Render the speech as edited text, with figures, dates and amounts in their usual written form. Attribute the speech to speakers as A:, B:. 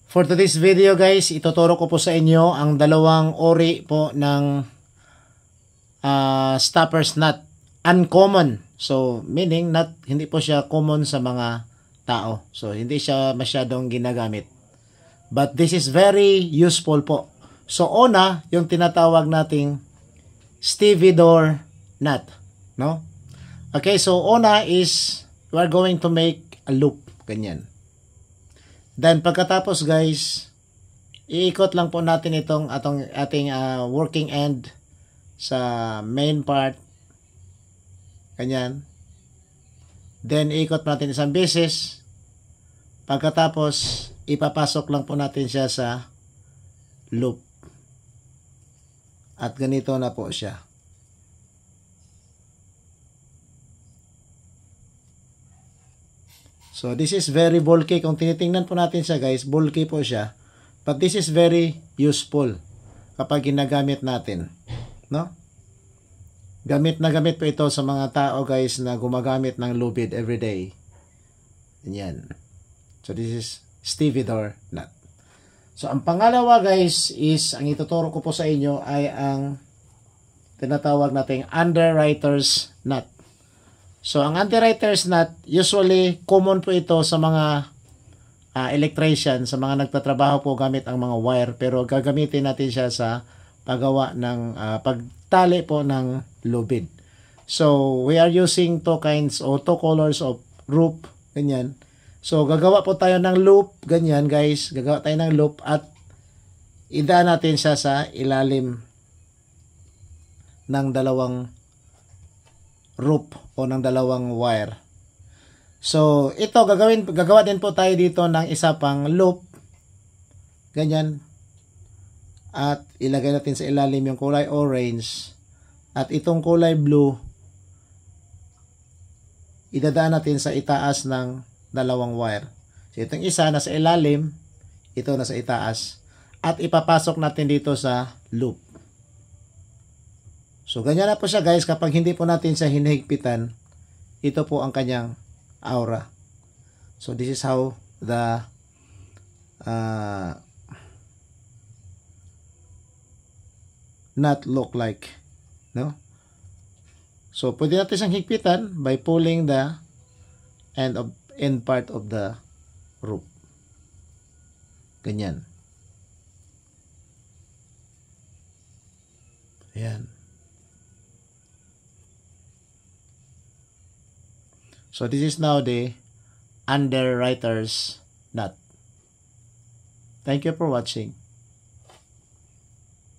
A: For today's video guys, ituturo ko po sa inyo ang dalawang uri po ng stopper's nut. Uncommon. So, meaning hindi po siya common sa mga tao. So, hindi siya masyadong ginagamit. But this is very useful po. So, una, yung tinatawag nating stevedore nut. No? Okay, so una is we're going to make a loop. Ganyan. Then, pagkatapos guys, iikot lang po natin itong ating working end sa main part. Ganyan. Then, iikot natin isang beses. Pagkatapos, ipapasok lang po natin siya sa loop. At ganito na po siya. So, this is very bulky. Kung tinitingnan po natin siya guys, bulky po siya. But this is very useful kapag ginagamit natin. No? Gamit na gamit po ito sa mga tao guys na gumagamit ng lubid everyday. Yan. So, this is stevedore nut. So, ang pangalawa guys is, ang ituturo ko po sa inyo ay ang tinatawag nating underwriter's nut. So, ang underwriter's nut, usually, common po ito sa mga electrician, sa mga nagtatrabaho po gamit ang mga wire. Pero gagamitin natin siya sa paggawa ng, pagtali po ng lubid. So, we are using two colors of rope, ganyan. So, gagawa po tayo ng loop, ganyan guys. Gagawa tayo ng loop at idaan natin siya sa ilalim ng dalawang rope o ng dalawang wire. So, ito gagawa din po tayo dito ng isa pang loop. Ganyan. At ilagay natin sa ilalim yung kulay orange. At itong kulay blue, idadaan natin sa itaas ng dalawang wire. So, itong isa nasa ilalim, ito nasa itaas. At ipapasok natin dito sa loop. So, ganyan na po siya guys. Kapag hindi po natin siya hinihigpitan, ito po ang kanyang aura. So, this is how the nut look like. No? So, pwede natin siyang higpitan by pulling the end part of the rope. Ganyan. Ayan. So, this is now the underwriter's nut. Thank you for watching.